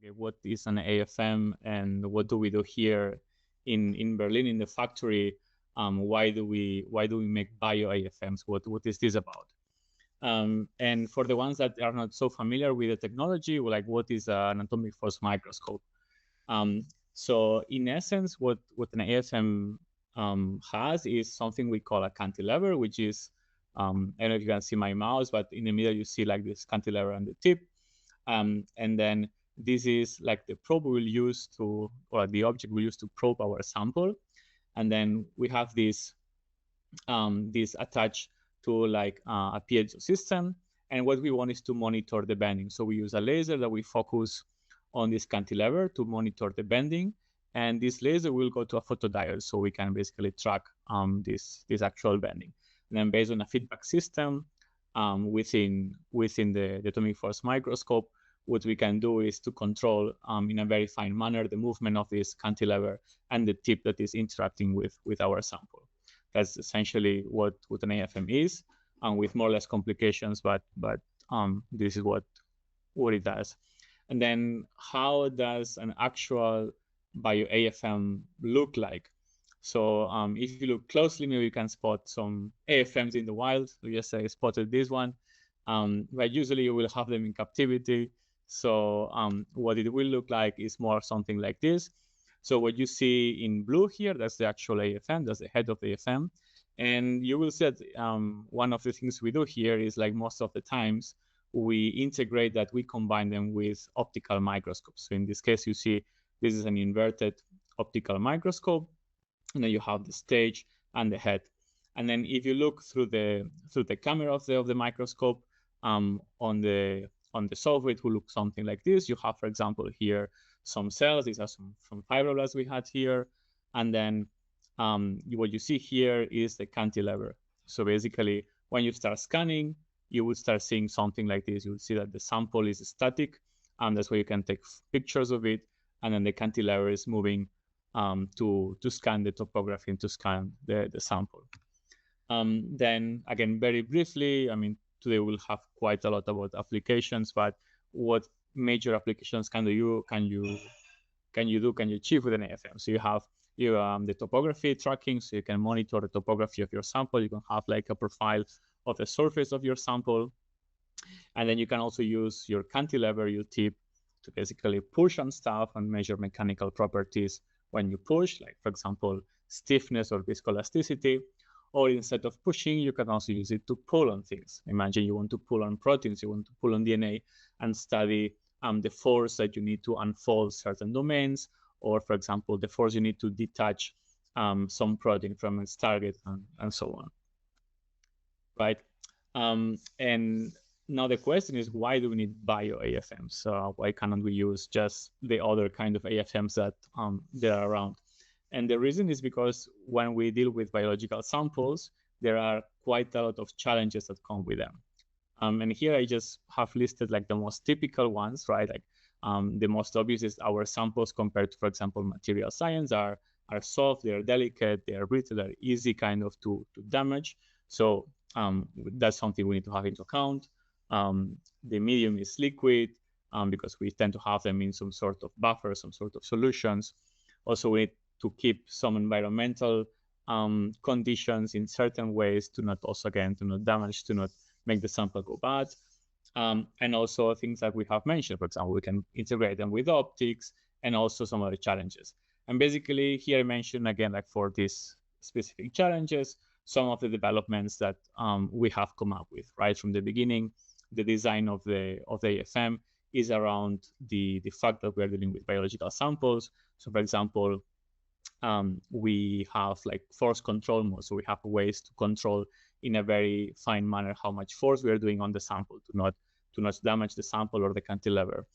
okay, what is an AFM and what do we do here in Berlin in the factory? Why do we make bio-AFMs? What is this about? And for the ones that are not so familiar with the technology, like what is an atomic force microscope? So in essence, what an AFM has is something we call a cantilever, which is, I don't know if you can see my mouse, but in the middle you see like this cantilever on the tip. And then this is like the probe we'll use to, or the object we'll use to probe our sample. And then we have this attached to like a piezo system. And what we want is to monitor the bending. So we use a laser that we focus on this cantilever to monitor the bending. And this laser will go to a photodiode, so we can basically track this actual bending. And then based on a feedback system within the atomic force microscope, what we can do is to control in a very fine manner the movement of this cantilever and the tip that is interacting with our sample. That's essentially what an AFM is, with more or less complications, but this is what it does. And then how does an actual bio-AFM look like? So if you look closely, maybe you can spot some AFMs in the wild. So yes, I spotted this one, but usually you will have them in captivity. So what it will look like is more something like this. So what you see in blue here, that's the actual AFM, that's the head of the AFM. And you will see that one of the things we do here is, like most of the times, we integrate that, we combine them with optical microscopes. So in this case, you see this is an inverted optical microscope, and then you have the stage and the head. And then if you look through the camera of the microscope, on the software, it will look something like this. You have, for example, here some cells. These are some fibroblasts we had here. And then what you see here is the cantilever. So basically, when you start scanning, you would start seeing something like this. You will see that the sample is static, and that's where you can take pictures of it. And then the cantilever is moving to scan the topography and to scan the sample. Then again, very briefly, I mean, today we'll have quite a lot about applications, but what major applications can you achieve with an AFM? So you have the topography tracking, so you can monitor the topography of your sample. You can have like a profile of the surface of your sample. And then you can also use your cantilever, your tip, to basically push on stuff and measure mechanical properties when you push, like for example, stiffness or viscoelasticity. Or instead of pushing, you can also use it to pull on things. Imagine you want to pull on proteins, you want to pull on DNA and study the force that you need to unfold certain domains, or for example, the force you need to detach some protein from its target, and so on. Right? And now the question is, why do we need bio-AFMs? Why cannot we use just the other kind of AFMs that are around? And the reason is because when we deal with biological samples, there are quite a lot of challenges that come with them. And here I just have listed like the most typical ones, right? Like the most obvious is our samples compared to, for example, material science are soft, they are delicate, they are brittle, they're easy kind of to damage. So that's something we need to have into account. The medium is liquid because we tend to have them in some sort of buffer, some sort of solutions. Also, we need to keep some environmental conditions in certain ways to not damage, to not make the sample go bad. And also things that we have mentioned, for example, we can integrate them with optics and also some other challenges. And basically here I mentioned again, like for these specific challenges, some of the developments that we have come up with, right? From the beginning, the design of the AFM is around the fact that we're dealing with biological samples. So for example, we have like force control mode. So we have ways to control in a very fine manner how much force we are doing on the sample to not damage the sample or the cantilever.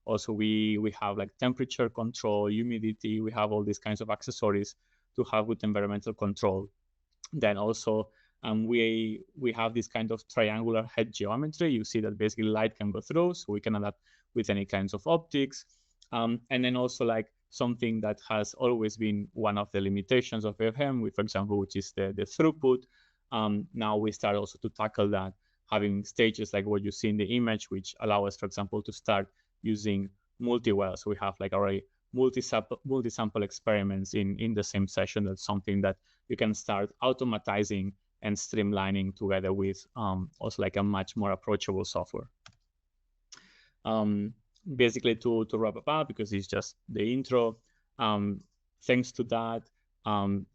Also, we have like temperature control, humidity. We have all these kinds of accessories to have good environmental control. Then also we have this kind of triangular head geometry. You see that basically light can go through, so we can adapt with any kinds of optics. And then also like something that has always been one of the limitations of AFM, for example, which is the throughput. Now we start also to tackle that, having stages like what you see in the image, which allow us, for example, to start using multi-well. So we have like already multi-sample experiments in the same session. That's something that you can start automatizing and streamlining together with also like a much more approachable software. Basically to wrap up, because it's just the intro, thanks to that,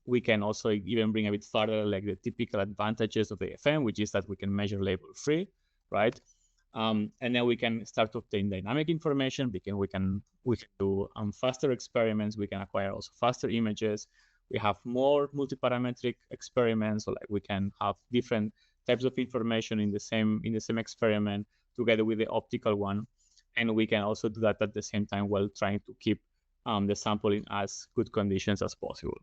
we can also even bring a bit further like the typical advantages of AFM, which is that we can measure label free, right? And then we can start to obtain dynamic information. We can do faster experiments. We can acquire also faster images. We have more multi-parametric experiments, so like we can have different types of information in the same experiment together with the optical one, and we can also do that at the same time while trying to keep the sample in as good conditions as possible.